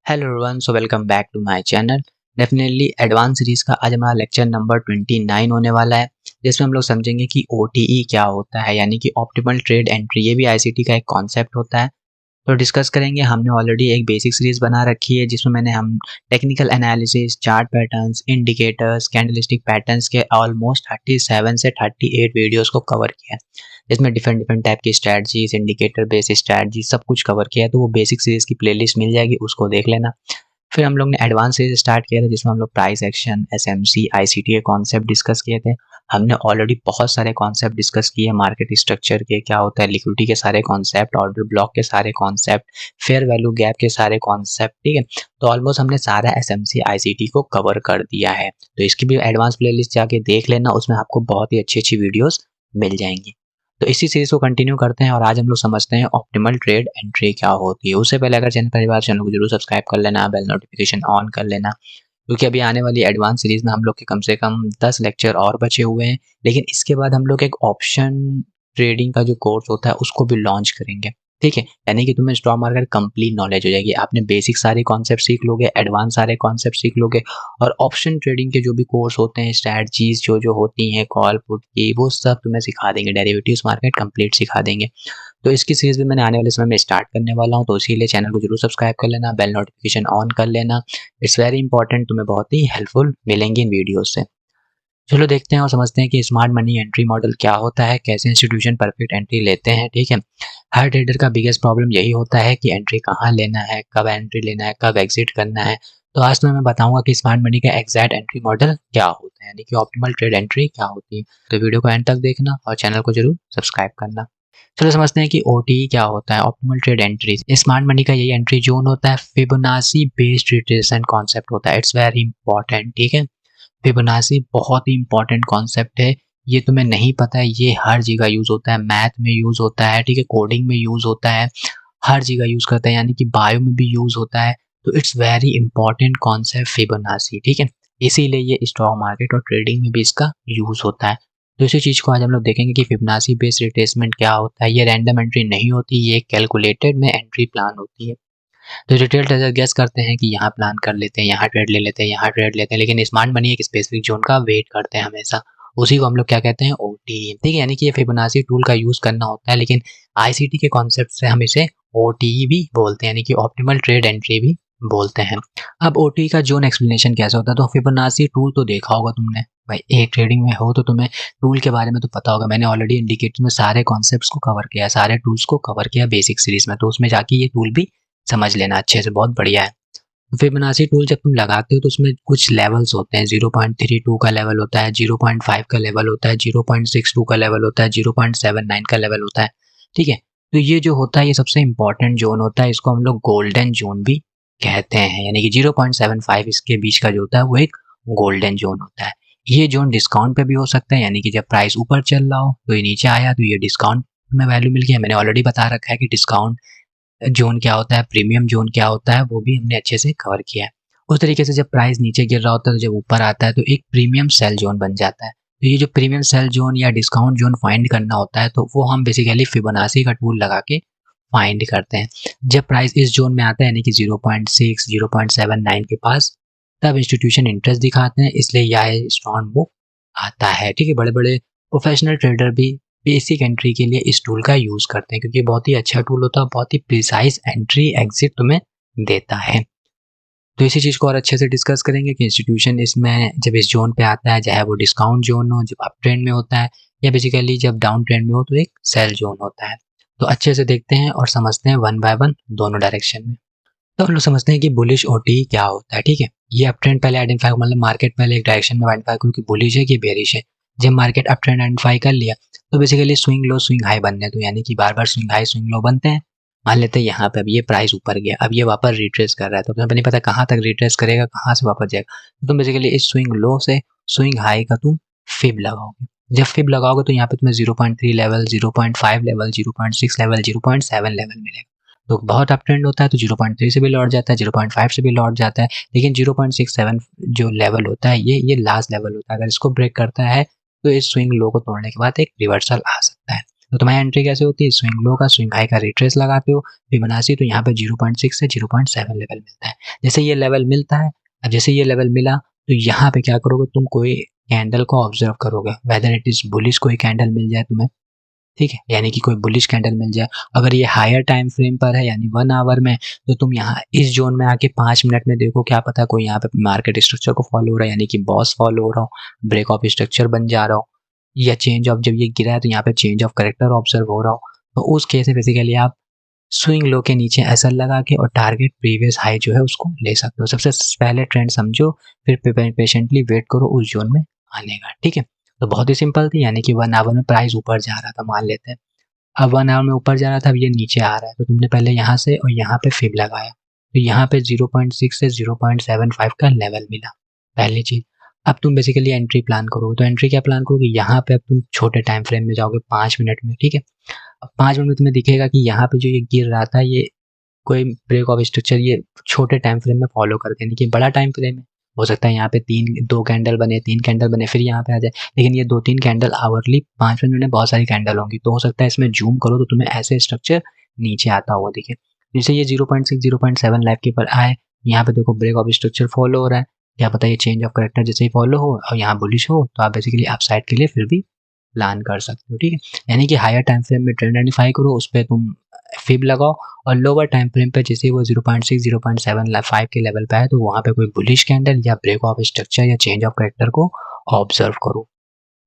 Hello everyone, so welcome back to my channel. Definitely advance series का आज हमारा lecture number 29 होने वाला है, जिसमें हम लोग समझेंगे कि ओटीई क्या होता है, यानी कि ऑप्टिमल ट्रेड एंट्री। ये भी आईसीटी का एक कॉन्सेप्ट होता है। तो डिस्कस करेंगे। हमने ऑलरेडी एक बेसिक सीरीज बना रखी है जिसमें हम technical analysis, chart patterns, indicators, candlestick patterns के ऑलमोस्ट 37 से 38 वीडियोस को कवर किया है, जिसमें डिफरेंट डिफरेंट टाइप की स्ट्रैटेजीज, इंडिकेटर बेस्ड स्ट्रैटेजी सब कुछ कवर किया है। तो वो बेसिक सीरीज की प्लेलिस्ट मिल जाएगी, उसको देख लेना। फिर हम लोग ने एडवांस सीरीज स्टार्ट किया था जिसमें हम लोग प्राइस एक्शन, एसएमसी, आईसीटी के कॉन्सेप्ट डिस्कस किए थे। हमने ऑलरेडी बहुत सारे कॉन्सेप्ट डिस्कस किए, मार्केट स्ट्रक्चर के क्या होता है, लिक्विडिटी के सारे कॉन्सेप्ट, ऑर्डर ब्लॉक के सारे कॉन्सेप्ट, फेयर वैल्यू गैप के सारे कॉन्सेप्ट। ठीक है, तो ऑलमोस्ट हमने सारा एसएमसी आईसीटी को कवर कर दिया है। तो इसकी भी एडवांस प्लेलिस्ट जाके देख लेना, उसमें आपको बहुत ही अच्छी अच्छी वीडियोस मिल जाएंगी। तो इसी सीरीज को कंटिन्यू करते हैं और आज हम लोग समझते हैं ऑप्टिमल ट्रेड एंट्री क्या होती है। उससे पहले अगर चैनल पहली बार, चैनल को जरूर सब्सक्राइब कर लेना, बेल नोटिफिकेशन ऑन कर लेना, क्योंकि अभी आने वाली एडवांस सीरीज में हम लोग के कम से कम 10 लेक्चर और बचे हुए हैं। लेकिन इसके बाद हम लोग एक ऑप्शन ट्रेडिंग का जो कोर्स होता है उसको भी लॉन्च करेंगे। ठीक है, यानी कि तुम्हें स्टॉक मार्केट कंप्लीट नॉलेज हो जाएगी। आपने बेसिक सारे कॉन्सेप्ट सीख लोगे, एडवांस सारे कॉन्सेप्ट सीख लोगे, और ऑप्शन ट्रेडिंग के जो भी कोर्स होते हैं, स्ट्रैटेजीज जो होती हैं कॉल पुट की, वो सब तुम्हें सिखा देंगे। डेरिवेटिव्स मार्केट कंप्लीट सिखा देंगे। तो इसकी सीरीज भी मैंने आने वाले समय में स्टार्ट करने वाला हूँ, तो इसीलिए चैनल को जरूर सब्सक्राइब कर लेना, बेल नोटिफिकेशन ऑन कर लेना। इट्स वेरी इंपॉर्टेंट, तुम्हें बहुत ही हेल्पफुल मिलेंगे इन वीडियो से। चलो देखते हैं और समझते हैं कि स्मार्ट मनी एंट्री मॉडल क्या होता है, कैसे इंस्टीट्यूशन परफेक्ट एंट्री लेते हैं। ठीक है, हर ट्रेडर का बिगेस्ट प्रॉब्लम यही होता है कि एंट्री कहाँ लेना है, कब एंट्री लेना है, कब एग्जिट करना है। तो आज मैं बताऊंगा कि स्मार्ट मनी का एग्जैक्ट एंट्री मॉडल क्या होता है, यानी कि ऑप्टिमल ट्रेड एंट्री क्या होती है। तो वीडियो को एंड तक देखना और चैनल को जरूर सब्सक्राइब करना। चलो समझते हैं कि ओटीई क्या होता है, optimal trade entry. Smart money का यही एंट्री जोन होता है। फिबोनाची बेस्ड रिट्रेसमेंट कॉन्सेप्ट होता है। It's very important. ठीक है, फिबोनाची बहुत ही इंपॉर्टेंट कॉन्सेप्ट है। ये तुम्हें नहीं पता है, ये हर जगह यूज होता है। मैथ में यूज होता है, ठीक है, कोडिंग में यूज होता है, हर जगह यूज करते हैं, यानी कि बायो में भी यूज होता है। तो it's very important concept Fibonacci. ठीक है, इसीलिए ये स्टॉक मार्केट और ट्रेडिंग में भी इसका यूज होता है। तो इसी चीज को आज हम लोग देखेंगे कि फिबोनाची बेस्ड रिट्रेसमेंट क्या होता है। ये रैंडम एंट्री नहीं होती, ये कैलकुलेटेड में एंट्री प्लान होती है। तो रिटेल ट्रेडर गेस करते हैं कि यहाँ प्लान कर लेते हैं, यहाँ ट्रेड ले लेते हैं, यहाँ ट्रेड लेते हैं, लेकिन स्मार्ट मनी एक स्पेसिफिक जोन का वेट करते हैं हमेशा। उसी को हम लोग क्या कहते हैं, ओटी। ठीक है, यानी कि ये फिबोनाची टूल का यूज करना होता है, लेकिन आईसीटी के कॉन्सेप्ट से हम इसे ओटी भी बोलते हैं, यानी कि ऑप्टिमल ट्रेड एंट्री भी बोलते हैं। अब ओटी का जोन एक्सप्लेनेशन कैसे होता है, तो फिबोनाची टूल तो देखा होगा तुमने भाई, एक ट्रेडिंग में हो तो तुम्हें टूल के बारे में तो पता होगा। मैंने ऑलरेडी इंडिकेटर में सारे कॉन्सेप्ट्स को कवर किया है, सारे टूल्स को कवर किया बेसिक सीरीज में, तो उसमें जाके ये टूल भी समझ लेना अच्छे से, बहुत बढ़िया है। तो फिबोनाची टूल जब तुम लगाते हो तो उसमें कुछ लेवल्स होते हैं। 0.32 का लेवल होता है, 0.5 का लेवल होता है, 0.62 का लेवल होता है, 0.79 का लेवल होता है। ठीक है, तो ये जो होता है ये सबसे इंपॉर्टेंट जोन होता है। इसको हम लोग गोल्डन जोन भी कहते हैं, यानी कि 0.75 इसके बीच का जो होता है वो एक गोल्डन जोन होता है। ये जोन डिस्काउंट पे भी हो सकता है, यानी कि जब प्राइस ऊपर चल रहा हो तो ये नीचे आया तो ये डिस्काउंट में वैल्यू मिल गया। मैंने ऑलरेडी बता रखा है कि डिस्काउंट जोन क्या होता है, प्रीमियम जोन क्या होता है, वो भी हमने अच्छे से कवर किया है। उस तरीके से जब प्राइस नीचे गिर रहा होता है तो जब ऊपर आता है तो एक प्रीमियम सेल जोन बन जाता है। तो ये जो प्रीमियम सेल जोन या डिस्काउंट जोन फाइंड करना होता है तो वो हम बेसिकली फिबोनाची का टूल लगा के फाइंड करते हैं। जब प्राइस इस जोन में आता है, यानी कि 0.6 0.79 के पास, तब इंस्टीट्यूशन इंटरेस्ट दिखाते हैं, इसलिए यह स्ट्रॉन्ग मूव आता है। ठीक है, बड़े बड़े प्रोफेशनल ट्रेडर भी बेसिक एंट्री के लिए इस टूल का यूज करते हैं, क्योंकि बहुत ही अच्छा टूल होता है, बहुत ही प्रिसाइज एंट्री एग्जिट तुम्हें देता है। तो इसी चीज को और अच्छे से डिस्कस करेंगे कि इंस्टीट्यूशन इसमें जब इस जोन पे आता है, चाहे वो डिस्काउंट जोन हो जब अप ट्रेंड में होता है, या बेसिकली जब डाउन ट्रेंड में हो तो एक सेल जोन होता है। तो अच्छे से देखते हैं और समझते हैं वन बाय वन दोनों डायरेक्शन में। तो हम लोग समझते हैं कि बुलिश ओटी क्या होता है। ठीक है, ये अप ट्रेंड पहले आइडेंटिफाई, मतलब मार्केट पहले एक डायरेक्शन में आइडेंटिफाई करूँ कि बुलिश है कि बेरिश है। जब मार्केट अप ट्रेंड आइडेंटिफाई कर लिया तो basically swing low swing high बनने दो, यानी कि बार बार स्विंग हाई स्विंग लो बनते हैं। मान लेते हैं यहाँ पे अब ये प्राइस ऊपर गया, अब ये वापस रिट्रेस कर रहा है, तो तुम्हें नहीं पता कहाँ तक रिट्रेस करेगा, कहाँ से वापस जाएगा। तो तुम बेसिकली इस स्विंग लो से स्विंग हाई का तुम फिब लगाओगे। जब फिब लगाओगे तो यहाँ पे तुम्हें 0.3 लेवल, 0.5 लेवल, 0.6 लेवल, 0.7 लेवल मिलेगा। तो बहुत अप ट्रेंड होता है तो 0.3 से भी लौट जाता है, 0.5 से भी लौट जाता है, लेकिन 0.67 जो लेवल होता है ये लास्ट लेवल होता है। अगर इसको ब्रेक करता है तो इस स्विंग लो को तोड़ने के बाद एक रिवर्सल आ सकता है। तो तुम्हारी एंट्री कैसे होती है, स्विंग लो का स्विंग हाई का रिट्रेस लगाते हो फिबोनाची, तो यहाँ पे 0.6 से 0.7 लेवल मिलता है। जैसे ये लेवल मिलता है, अब जैसे ये लेवल मिला तो यहाँ पे क्या करोगे, तुम कोई कैंडल को ऑब्जर्व करोगे, वेदर इट इज बुलिश कोई कैंडल मिल जाए तुम्हें, ठीक है, यानी कि कोई बुलिश कैंडल मिल जाए। अगर ये हायर टाइम फ्रेम पर है यानी 1 आवर में, तो तुम यहाँ इस जोन में आके 5 मिनट में देखो, क्या पता कोई यहाँ पे मार्केट स्ट्रक्चर को फॉलो हो रहा है, यानी कि बॉस फॉलो हो रहा हो, ब्रेक ऑफ स्ट्रक्चर बन जा रहा हो, या चेंज ऑफ, जब ये गिरा है तो यहाँ पे चेंज ऑफ करेक्टर ऑब्जर्व हो रहा हो, तो उस केस में बेसिकली आप स्विंग लो के नीचे एसएल लगा के और टारगेट प्रीवियस हाई जो है उसको ले सकते हो। सबसे पहले ट्रेंड समझो, फिर पेशेंटली वेट करो उस जोन में आने का, ठीक है। तो बहुत ही सिंपल थी, यानी कि 1 आवर में प्राइस ऊपर जा रहा था मान लेते हैं, अब 1 आवर में ऊपर जा रहा था, अब ये नीचे आ रहा है, तो तुमने पहले यहाँ से और यहाँ पे फिब लगाया, तो यहाँ पे 0.6 से 0.75 का लेवल मिला, पहली चीज। अब तुम बेसिकली एंट्री प्लान करोगे, तो एंट्री क्या प्लान करोगे, यहाँ पे अब तुम छोटे टाइम फ्रेम में जाओगे 5 मिनट में, ठीक है। अब 5 मिनट में तुम्हें दिखेगा कि यहाँ पे जो ये गिर रहा था, ये कोई ब्रेक ऑफ स्ट्रक्चर ये छोटे टाइम फ्रेम में फॉलो करते हैं, यानी कि बड़ा टाइम फ्रेम है, हो सकता है यहाँ पे 2 कैंडल बने, 3 कैंडल बने, फिर यहाँ पे आ जाए, लेकिन ये 2-3 कैंडल आवरली 5 मिनट में बहुत सारी कैंडल होंगी, तो हो सकता है इसमें जूम करो तो तुम्हें ऐसे स्ट्रक्चर नीचे आता हुआ दिखे। जैसे ये 0.6 0.7 लाइफ के पर आए, यहाँ पे देखो ब्रेक ऑफ स्ट्रक्चर फॉलो हो रहा है, क्या पता ये चेंज ऑफ करेक्टर जैसे ही फॉलो हो और यहाँ बुलिश हो, तो आप बेसिकली अपसाइड के लिए फिर भी प्लान कर सकते हो, ठीक है। यानी कि हायर टाइम फ्रेम में ट्रेंड आइडेंटिफाई करो, उस पर तुम फिब लगाओ, और लोअर टाइम फ्रेम पे जैसे वो 0.6 0.75 के लेवल पे है, तो वहाँ पे कोई बुलिश कैंडल या ब्रेक ऑफ स्ट्रक्चर या चेंज ऑफ करेक्टर को ऑब्जर्व करो,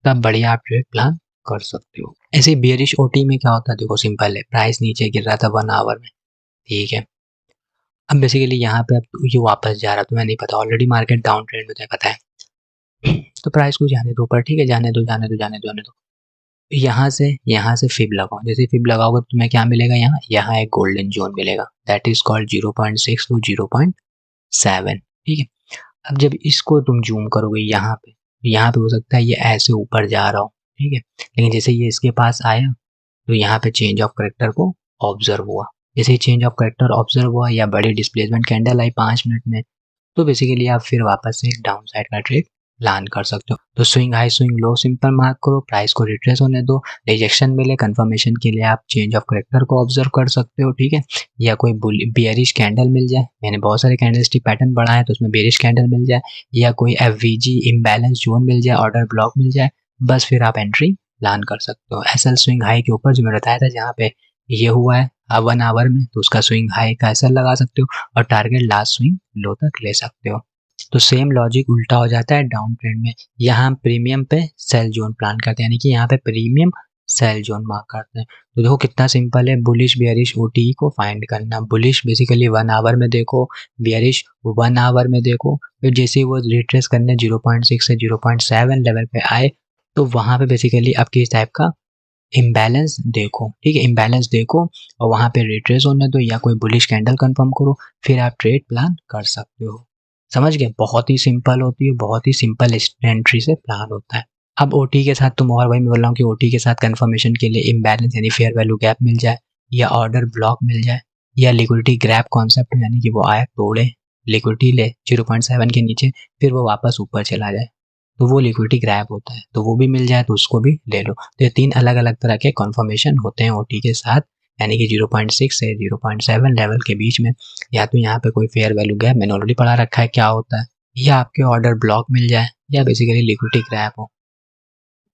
तब बढ़िया आप ट्रेड प्लान कर सकते हो। ऐसे बियरिश ओटी में क्या होता है, देखो सिंपल है, प्राइस नीचे गिर रहा था 1 आवर में, ठीक है। अब बेसिकली यहाँ पे अब ये वापस जा रहा, तुम्हें नहीं पता, ऑलरेडी मार्केट डाउन ट्रेंड में, पता है तो प्राइस को जाने दो ऊपर, ठीक है, जाने दो जाने दो जाने दो जाने दो। यहाँ से फिब लगाओ, जैसे फिब लगाओगे तो तुम्हें क्या मिलेगा, यहाँ एक गोल्डन जोन मिलेगा, दैट इज कॉल्ड 0.6 टू 0.7, ठीक है। अब जब इसको तुम जूम करोगे यहाँ पे हो सकता है ये ऐसे ऊपर जा रहा हो, ठीक है, लेकिन जैसे ये इसके पास आया तो यहाँ पे चेंज ऑफ करेक्टर को ऑब्जर्व हुआ, जैसे ही चेंज ऑफ करेक्टर ऑब्जर्व हुआ या बड़ी डिस्प्लेसमेंट कैंडल आई 5 मिनट में, तो बेसिकली आप फिर वापस से एक डाउन साइड का ट्रेड प्लान कर सकते हो। तो swing high swing low simple mark करो, प्राइस को रिट्रेस होने दो, रिजेक्शन मिले कंफर्मेशन के लिए आप चेंज ऑफ करेक्टर को ऑब्जर्व कर सकते हो, ठीक है, या कोई बियरिश कैंडल मिल जाए, मैंने बहुत सारे कैंडलस्टिक पैटर्न बढ़ा है तो उसमें बेरिश कैंडल मिल जाए, या कोई एफवीजी इम्बैलेंस जोन मिल जाए, ऑर्डर ब्लॉक मिल जाए, बस फिर आप एंट्री प्लान कर सकते हो। एसएल स्विंग हाई के ऊपर जो मैंने बताया था, जहाँ पे ये हुआ है 1 आवर में, तो उसका स्विंग हाई का एसएल लगा सकते हो और टारगेट लास्ट स्विंग लो तक ले सकते हो। तो सेम लॉजिक उल्टा हो जाता है डाउन ट्रेंड में, यहाँ हम प्रीमियम पे सेल जोन प्लान करते हैं, यानी कि यहाँ पे प्रीमियम सेल जोन मार्क करते हैं। तो देखो कितना सिंपल है, बुलिश बेयरिश ओटीई को फाइंड करना। बुलिश बेसिकली 1 आवर में देखो, बेयरिश 1 आवर में देखो, फिर जैसे ही वो रिट्रेस करने 0.6 से 0.7 लेवल पे आए, तो वहाँ पे बेसिकली आपकी इस टाइप का इम्बैलेंस देखो, ठीक है, इम्बैलेंस देखो और वहाँ पे रिट्रेस होने दो या कोई बुलिश कैंडल कंफर्म करो, फिर आप ट्रेड प्लान कर सकते हो। समझ गए, बहुत ही सिंपल होती है, बहुत ही सिंपल एंट्री से प्लान होता है। अब ओटी के साथ तुम, और वही मैं बोल रहा हूँ कि ओटी के साथ कंफर्मेशन के लिए इम्बैलेंस यानी फेयर वैल्यू गैप मिल जाए, या ऑर्डर ब्लॉक मिल जाए, या लिक्विडिटी ग्रैप कॉन्सेप्ट, यानी कि वो आए तोड़े लिक्विडिटी ले 0.7 के नीचे, फिर वो वापस ऊपर चला जाए, तो वो लिक्विडिटी ग्रैप होता है, तो वो भी मिल जाए तो उसको भी ले लो। तो ये 3 अलग अलग तरह के कन्फर्मेशन होते हैं ओटी के साथ, यानी कि 0.6 से 0.7 लेवल के बीच में, या तो यहाँ पे कोई फेयर वैल्यू गैप मैंने ऑलरेडी पढ़ा रखा है क्या होता है, या आपके ऑर्डर ब्लॉक मिल जाए, या बेसिकली लिक्विडिटी ग्रैप हो,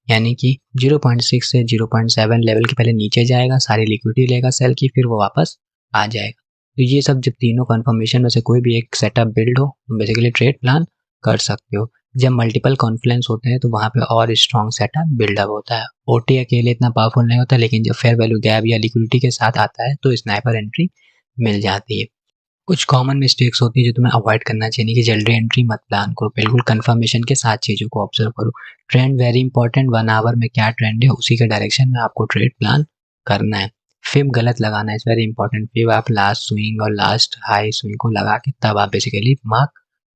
यानी कि 0.6 से 0.7 लेवल के पहले नीचे जाएगा, सारी लिक्विडिटी लेगा सेल की, फिर वो वापस आ जाएगा। तो ये सब जब तीनों कन्फर्मेशन में से कोई भी एक सेटअप बिल्ड हो, तो बेसिकली ट्रेड प्लान कर सकते हो। जब मल्टीपल कॉन्फ्लुएंस होते हैं तो वहाँ पे और स्ट्रॉन्ग सेटअप बिल्डअप होता है। ओटी अकेले इतना पावरफुल नहीं होता, लेकिन जब फेयर वैल्यू गैप या लिक्विडिटी के साथ आता है तो स्नाइपर एंट्री मिल जाती है। कुछ कॉमन मिस्टेक्स होती है जो तुम्हें अवॉइड करना चाहिए कि जल्दी एंट्री मत प्लान करो, बिल्कुल कंफर्मेशन के साथ चीज़ों को ऑब्जर्व करो। ट्रेंड वेरी इंपॉर्टेंट, 1 आवर में क्या ट्रेंड है उसी के डायरेक्शन में आपको ट्रेड प्लान करना है। फिब गलत लगाना है, इट्स वेरी इंपॉर्टेंट। फिब आप लास्ट स्विंग और लास्ट हाई स्विंग को लगा के तब आप बेसिकली मार्क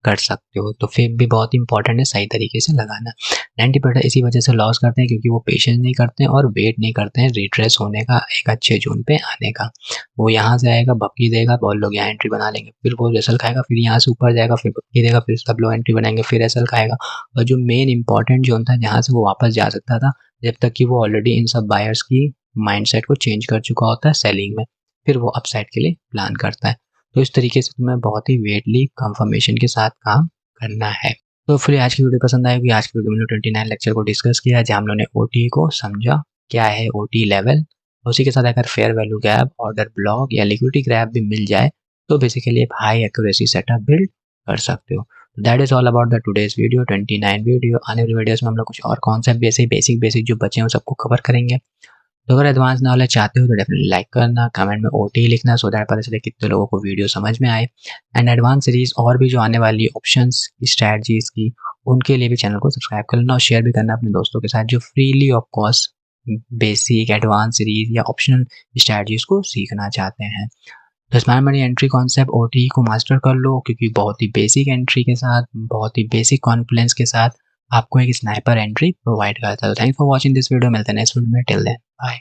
कर सकते हो। तो फिब भी बहुत इंपॉर्टेंट है, सही तरीके से लगाना। 90% इसी वजह से लॉस करते हैं क्योंकि वो पेशेंस नहीं करते हैं और वेट नहीं करते हैं रिट्रेस होने का, एक अच्छे जोन पे आने का। वो यहाँ से आएगा, भपकी देगा, बहुत लोग यहाँ एंट्री बना लेंगे, फिर वो रेसल खाएगा, फिर यहाँ से ऊपर जाएगा, फिर भपकी देगा, फिर सब लोग एंट्री बनाएंगे, फिर रेसल खाएगा। और जो मेन इंपॉर्टेंट जोन था जहाँ से वो वापस जा सकता था, जब तक कि वो ऑलरेडी इन सब बायर्स की माइंडसेट को चेंज कर चुका होता है सेलिंग में, फिर वो अपसाइड के लिए प्लान करता है। तो इस तरीके से तुम्हें बहुत ही वेटली कंफर्मेशन के साथ काम करना है। तो फिर आज की वीडियो पसंद आएगी। आज की वीडियो में 29 लेक्चर को डिस्कस किया जहाँ हम लोगों ने ओटी को समझा, क्या है ओटी लेवल, उसी के साथ अगर fair value gap, order block या लिक्विडिटी गैप भी मिल जाए तो बेसिकली आप हाई एक्यूरेसी सेटअप बिल्ड कर सकते हो। That is all about the today's video 29 video. आने वाली वीडियोस में हम लोग कुछ और कॉन्सेप्ट भी ऐसे बेसिक जो बचे हैं सबको कवर करेंगे। तो अगर एडवांस नॉलेज चाहते हो तो डेफिनेटली लाइक करना, कमेंट में ओटी लिखना, सो दैट पता चले कितने लोगों को वीडियो समझ में आए। एंड एडवांस सीरीज और भी जो आने वाली ऑप्शंस स्ट्रैटेजीज की, उनके लिए भी चैनल को सब्सक्राइब करना और शेयर भी करना अपने दोस्तों के साथ जो freely of cost basic advance series या ऑप्शनल स्ट्रैटेजीज को सीखना चाहते हैं। तो smart money entry concept OT को मास्टर कर लो, क्योंकि बहुत ही बेसिक एंट्री के साथ, बहुत ही बेसिक कॉन्फिडेंस के साथ आपको एक स्नाइपर एंट्री प्रोवाइड करता है। तो thanks for watching this video. मिलते हैं नेक्स्ट वीडियो में। Till then bye.